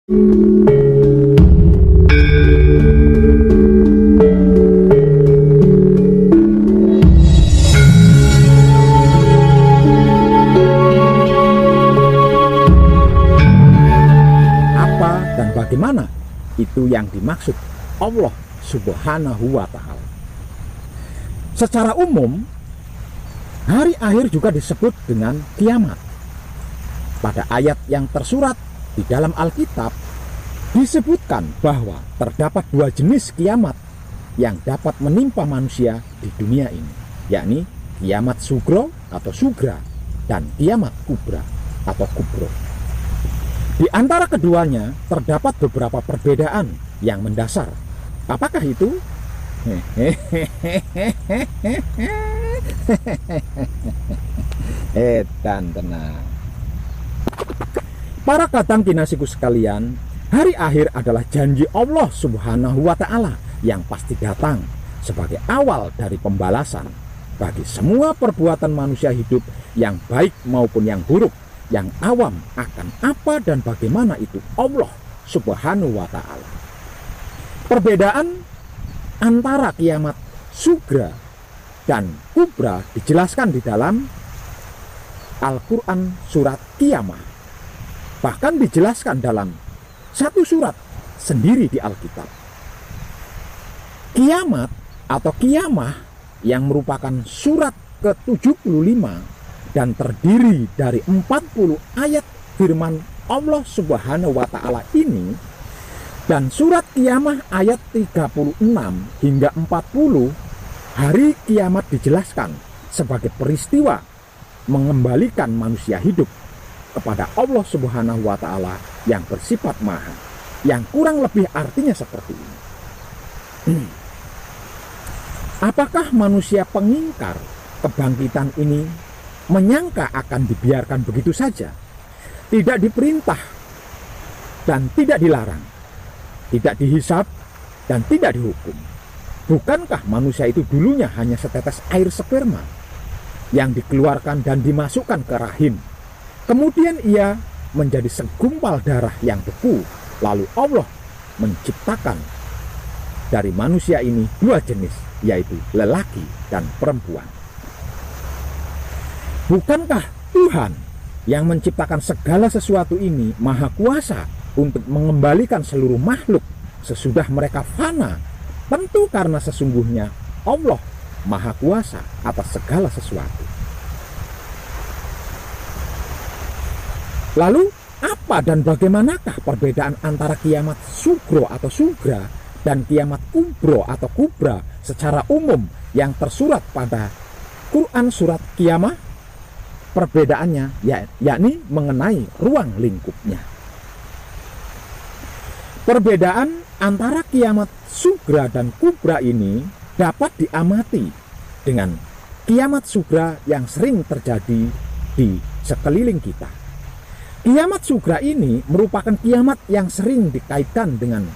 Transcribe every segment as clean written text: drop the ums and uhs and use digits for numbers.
Apa dan bagaimana itu yang dimaksud Allah Subhanahu wa Ta'ala? Secara umum, hari akhir juga disebut dengan kiamat. Pada ayat yang tersurat di dalam Alkitab disebutkan bahwa terdapat dua jenis kiamat yang dapat menimpa manusia di dunia ini, yakni kiamat sugro atau sugra dan kiamat kubra atau kubro. Di antara keduanya terdapat beberapa perbedaan yang mendasar. Apakah itu? Edan tenang. Para kadang kinasiku sekalian, hari akhir adalah janji Allah Subhanahu wa Ta'ala yang pasti datang sebagai awal dari pembalasan bagi semua perbuatan manusia hidup yang baik maupun yang buruk, yang awam akan apa dan bagaimana itu Allah Subhanahu wa Ta'ala. Perbedaan antara kiamat sugra dan kubra dijelaskan di dalam Al-Quran surat Qiyamah. Bahkan dijelaskan dalam satu surat sendiri di Alkitab. Kiamat atau Qiyamah yang merupakan surat ke-75 dan terdiri dari 40 ayat firman Allah Subhanahu wa Ta'ala ini, dan surat Qiyamah ayat 36 hingga 40, hari kiamat dijelaskan sebagai peristiwa mengembalikan manusia hidup kepada Allah Subhanahu wa Ta'ala yang bersifat maha, yang kurang lebih artinya seperti ini. Apakah manusia pengingkar kebangkitan ini menyangka akan dibiarkan begitu saja, tidak diperintah dan tidak dilarang, tidak dihisab dan tidak dihukum? Bukankah manusia itu dulunya hanya setetes air sperma yang dikeluarkan dan dimasukkan ke rahim, kemudian ia menjadi segumpal darah yang beku, lalu Allah menciptakan dari manusia ini dua jenis, yaitu lelaki dan perempuan? Bukankah Tuhan yang menciptakan segala sesuatu ini maha kuasa untuk mengembalikan seluruh makhluk sesudah mereka fana? Tentu karena sesungguhnya Allah maha kuasa atas segala sesuatu. Lalu apa dan bagaimanakah perbedaan antara kiamat sugro atau sugra dan kiamat kubro atau kubra secara umum yang tersurat pada Quran surat Qiyamah? Perbedaannya yakni mengenai ruang lingkupnya. Perbedaan antara kiamat sugra dan kubra ini dapat diamati dengan kiamat sugra yang sering terjadi di sekeliling kita. Kiamat sugra ini merupakan kiamat yang sering dikaitkan dengan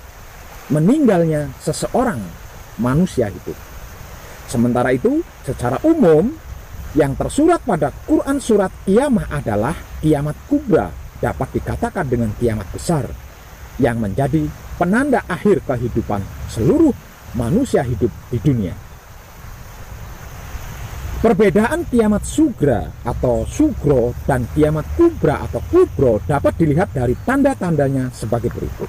meninggalnya seseorang manusia hidup. Sementara itu, secara umum yang tersurat pada Quran surat Qiyamah adalah kiamat kubra, dapat dikatakan dengan kiamat besar yang menjadi penanda akhir kehidupan seluruh manusia hidup di dunia. Perbedaan kiamat sugra atau sugro dan kiamat kubra atau kubro dapat dilihat dari tanda-tandanya sebagai berikut.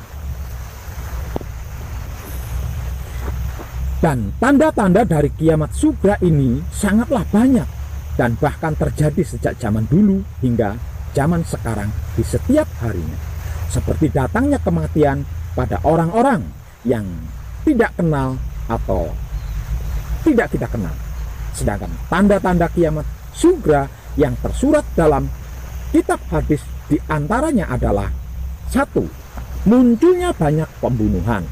Dan tanda-tanda dari kiamat sugra ini sangatlah banyak dan bahkan terjadi sejak zaman dulu hingga zaman sekarang di setiap harinya. Seperti datangnya kematian pada orang-orang yang tidak kenal atau tidak kita kenal. Sedangkan tanda-tanda kiamat sugra yang tersurat dalam kitab hadis diantaranya adalah: 1. Munculnya banyak pembunuhan.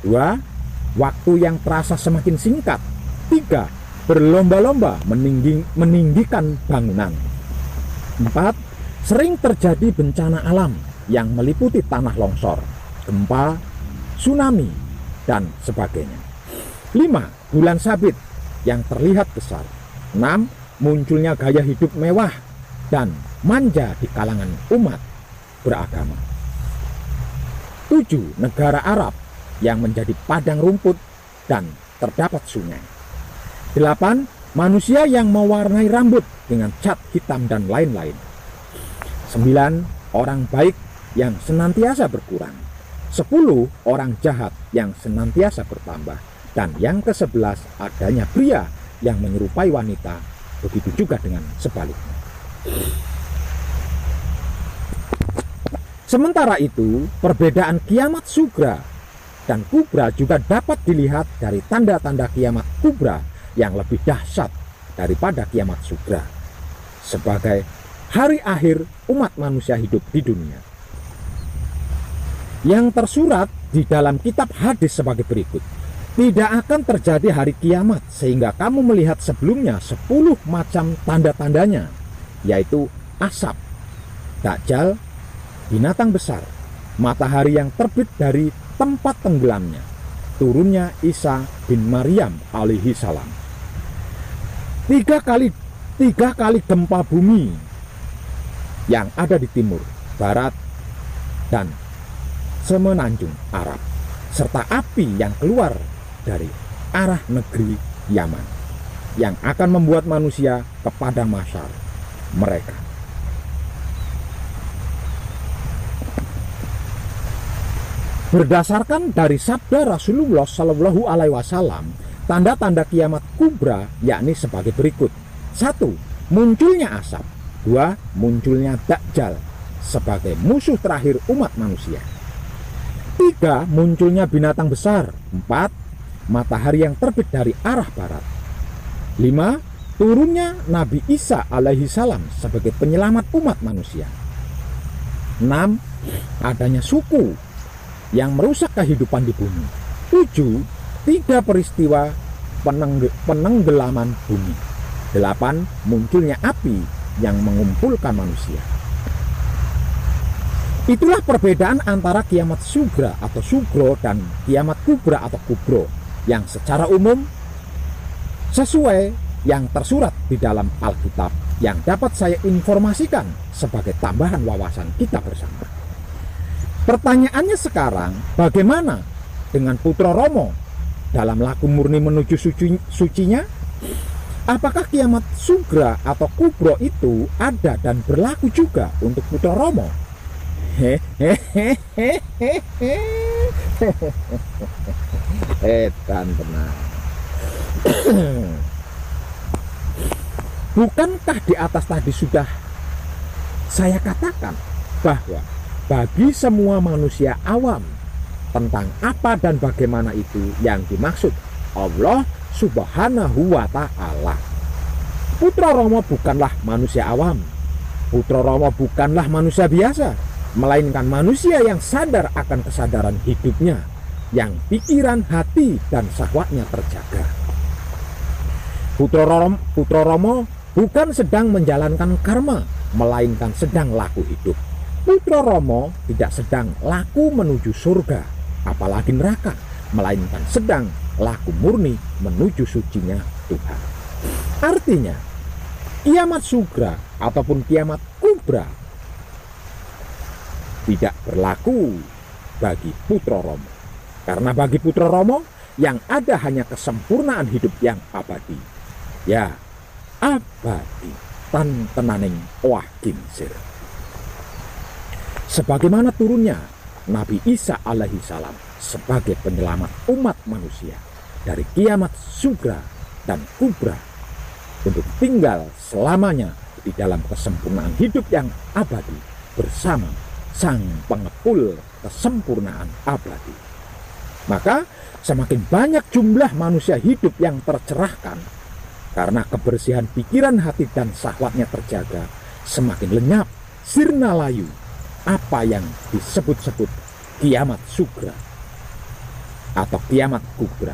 2. Waktu yang terasa semakin singkat. 3. Berlomba-lomba meninggikan bangunan. 4. Sering terjadi bencana alam yang meliputi tanah longsor, gempa, tsunami, dan sebagainya. 5. Bulan sabit yang terlihat besar. 6. Munculnya gaya hidup mewah dan manja di kalangan umat beragama. 7. Negara Arab yang menjadi padang rumput dan terdapat sungai. 8. Manusia yang mewarnai rambut dengan cat hitam dan lain-lain. 9. Orang baik yang senantiasa berkurang. 10. Orang jahat yang senantiasa bertambah. Dan yang ke-11, adanya pria yang menyerupai wanita. Begitu juga dengan sebaliknya. Sementara itu, perbedaan kiamat sugra dan kubra juga dapat dilihat dari tanda-tanda kiamat kubra yang lebih dahsyat daripada kiamat sugra, sebagai hari akhir umat manusia hidup di dunia. Yang tersurat di dalam kitab hadis sebagai berikut. Tidak akan terjadi hari kiamat sehingga kamu melihat sebelumnya 10 macam tanda-tandanya, yaitu asap, dajjal, binatang besar, matahari yang terbit dari tempat tenggelamnya, turunnya Isa bin Maryam alaihi salam, 3 kali gempa bumi yang ada di timur, barat, dan semenanjung Arab, serta api yang keluar dari arah negeri Yaman yang akan membuat manusia kepada masyar mereka. Berdasarkan dari sabda Rasulullah Shallallahu Alaihi Wasallam, tanda-tanda kiamat kubra yakni sebagai berikut: 1. Munculnya asap. 2. Munculnya dajjal sebagai musuh terakhir umat manusia. 3. Munculnya binatang besar. 4. Matahari yang terbit dari arah barat. 5. Turunnya Nabi Isa alaihi salam sebagai penyelamat umat manusia. 6. Adanya suku yang merusak kehidupan di bumi. 7. 3 peristiwa penenggelaman bumi. 8. Munculnya api yang mengumpulkan manusia. Itulah perbedaan antara kiamat sugra atau sugro dan kiamat kubra atau kubro, yang secara umum sesuai yang tersurat di dalam Alkitab yang dapat saya informasikan sebagai tambahan wawasan kita bersama. Pertanyaannya sekarang, bagaimana dengan Putra Romo dalam laku murni menuju sucinya? Apakah kiamat sugra atau kubro itu ada dan berlaku juga untuk Putra Romo? Edan tenang. Bukankah di atas tadi sudah saya katakan bahwa bagi semua manusia awam tentang apa dan bagaimana itu yang dimaksud Allah Subhanahu wa Ta'ala. Putra Romo bukanlah manusia awam. Putra Romo bukanlah manusia biasa, melainkan manusia yang sadar akan kesadaran hidupnya, yang pikiran, hati, dan syahwatnya terjaga. Putra Romo bukan sedang menjalankan karma, melainkan sedang laku hidup. Putra Romo tidak sedang laku menuju surga, apalagi neraka, melainkan sedang laku murni menuju sucinya Tuhan. Artinya, kiamat sugra ataupun kiamat kubra tidak berlaku bagi Putra Romo, karena bagi Putra Romo yang ada hanya kesempurnaan hidup yang abadi, ya abadi tan tenaning wah kinsir. Sebagaimana turunnya Nabi Isa alaihi salam sebagai penyelamat umat manusia dari kiamat sugra dan kubra untuk tinggal selamanya di dalam kesempurnaan hidup yang abadi bersama Sang Pengepul kesempurnaan abadi. Maka semakin banyak jumlah manusia hidup yang tercerahkan karena kebersihan pikiran, hati, dan syahwatnya terjaga, semakin lenyap sirna layu apa yang disebut-sebut kiamat sugra atau kiamat kubra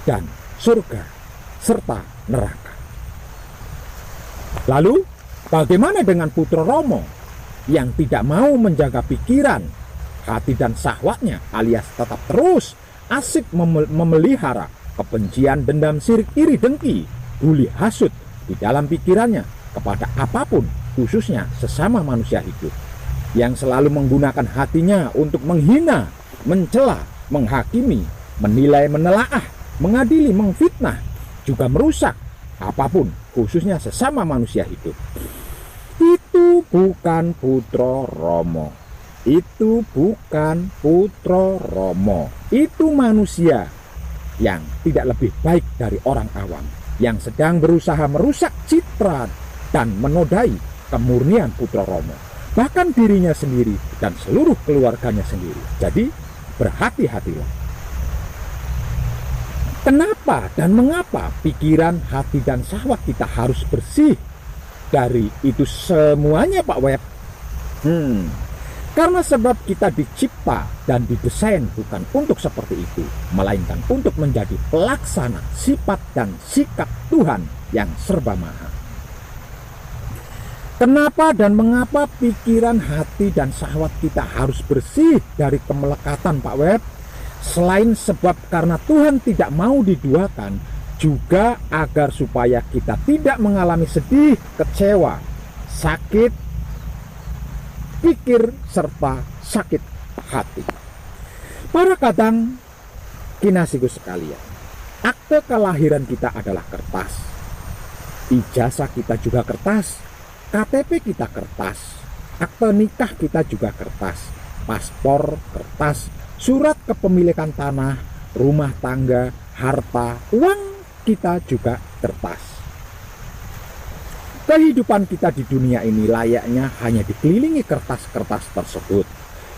dan surga serta neraka. Lalu bagaimana dengan Putra Romo yang tidak mau menjaga pikiran, hati, dan syahwatnya, alias tetap terus asik memelihara kebencian, dendam, sirik, iri, dengki, buli, hasut di dalam pikirannya kepada apapun, khususnya sesama manusia hidup? yang selalu menggunakan hatinya untuk menghina, mencela, menghakimi, menilai, menelaah, mengadili, mengfitnah, juga merusak apapun, khususnya sesama manusia hidup. Itu bukan putra Rama. Itu bukan putra Rama. Itu manusia yang tidak lebih baik dari orang awam, yang sedang berusaha merusak citra dan menodai kemurnian putra Rama, bahkan dirinya sendiri dan seluruh keluarganya sendiri. Jadi berhati-hatilah. Kenapa dan mengapa pikiran, hati, dan syahwat kita harus bersih dari itu semuanya, Pak Web? Karena sebab kita dicipta dan didesain bukan untuk seperti itu, melainkan untuk menjadi pelaksana sifat dan sikap Tuhan yang serba maha. Kenapa dan mengapa pikiran, hati, dan syahwat kita harus bersih dari kemelekatan, Pak Web? Selain sebab karena Tuhan tidak mau diduakan, juga agar supaya kita tidak mengalami sedih, kecewa, sakit pikir, serta sakit hati. Para kadang kinasiku sekalian, akte kelahiran kita adalah kertas, ijazah kita juga kertas, KTP kita kertas, akte nikah kita juga kertas, paspor kertas, surat kepemilikan tanah, rumah tangga, harta, uang kita juga kertas. Kehidupan kita di dunia ini layaknya hanya dikelilingi kertas-kertas tersebut,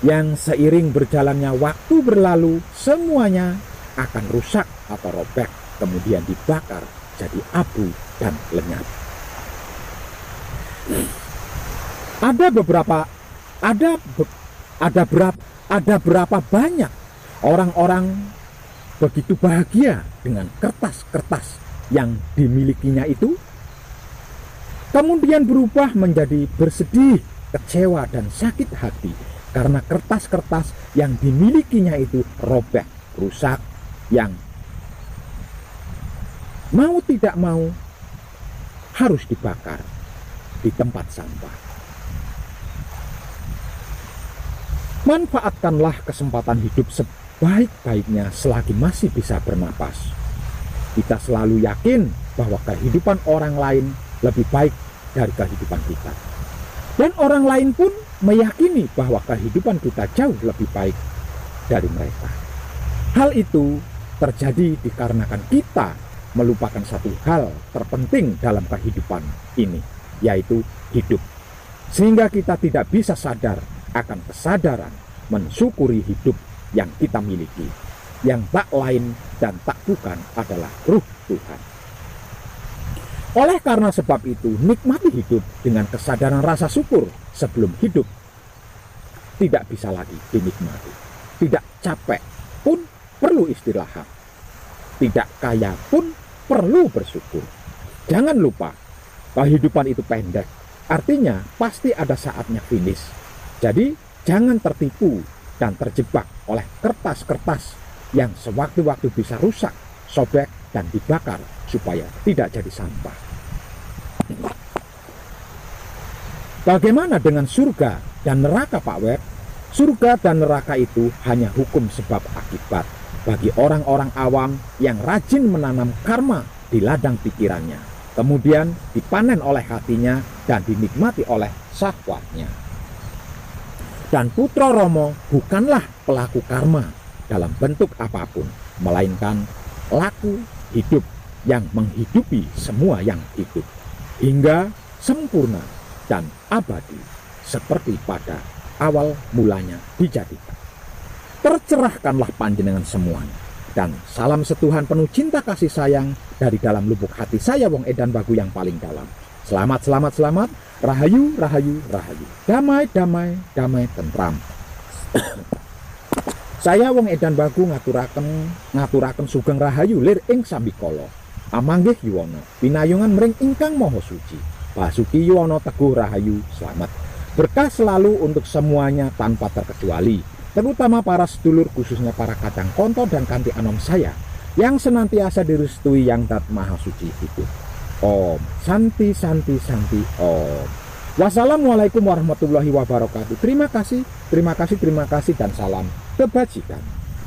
yang seiring berjalannya waktu berlalu semuanya akan rusak atau robek, kemudian dibakar jadi abu dan lenyap. Ada berapa banyak orang-orang begitu bahagia dengan kertas-kertas yang dimilikinya itu, kemudian berubah menjadi bersedih, kecewa, dan sakit hati karena kertas-kertas yang dimilikinya itu robek, rusak, yang mau tidak mau harus dibakar di tempat sampah. Manfaatkanlah kesempatan hidup sebaik-baiknya selagi masih bisa bernapas. Kita selalu yakin bahwa kehidupan orang lain lebih baik dari kehidupan kita, dan orang lain pun meyakini bahwa kehidupan kita jauh lebih baik dari mereka. Hal itu terjadi dikarenakan kita melupakan satu hal terpenting dalam kehidupan ini, yaitu hidup, sehingga kita tidak bisa sadar akan kesadaran mensyukuri hidup yang kita miliki, yang tak lain dan tak bukan adalah Ruh Tuhan. Oleh karena sebab itu, nikmati hidup dengan kesadaran rasa syukur sebelum hidup tidak bisa lagi dinikmati. Tidak capek pun perlu istirahat. Tidak kaya pun perlu bersyukur. Jangan lupa, kehidupan itu pendek. Artinya pasti ada saatnya finish. Jadi jangan tertipu dan terjebak oleh kertas-kertas yang sewaktu-waktu bisa rusak, sobek, dan dibakar supaya tidak jadi sampah. Bagaimana dengan surga dan neraka, Pak Web? Surga dan neraka itu hanya hukum sebab akibat bagi orang-orang awam yang rajin menanam karma di ladang pikirannya, kemudian dipanen oleh hatinya dan dinikmati oleh syahwatnya. Dan putra Rama bukanlah pelaku karma dalam bentuk apapun, melainkan laku hidup yang menghidupi semua yang hidup hingga sempurna dan abadi seperti pada awal mulanya dijadikan. Tercerahkanlah panjenengan semuanya, dan salam setuhan penuh cinta kasih sayang dari dalam lubuk hati saya, Wong Edan Bagu, yang paling dalam. Selamat, selamat, selamat. Rahayu, rahayu, rahayu. Damai, damai, damai, tentram. Saya Wong Edan Bagu ngaturaken sugeng rahayu lir ing sambikala. Amanggih yuwana pinayungan mring ingkang maha suci. Basuki yuwana teguh rahayu, selamat. Berkah selalu untuk semuanya tanpa terkecuali, terutama para sedulur, khususnya para kadang konto dan kanti anom saya yang senantiasa direstui yang dat maha suci itu. Om Santi Santi Santi Om. Wassalamualaikum warahmatullahi wabarakatuh. Terima kasih, dan salam kebajikan.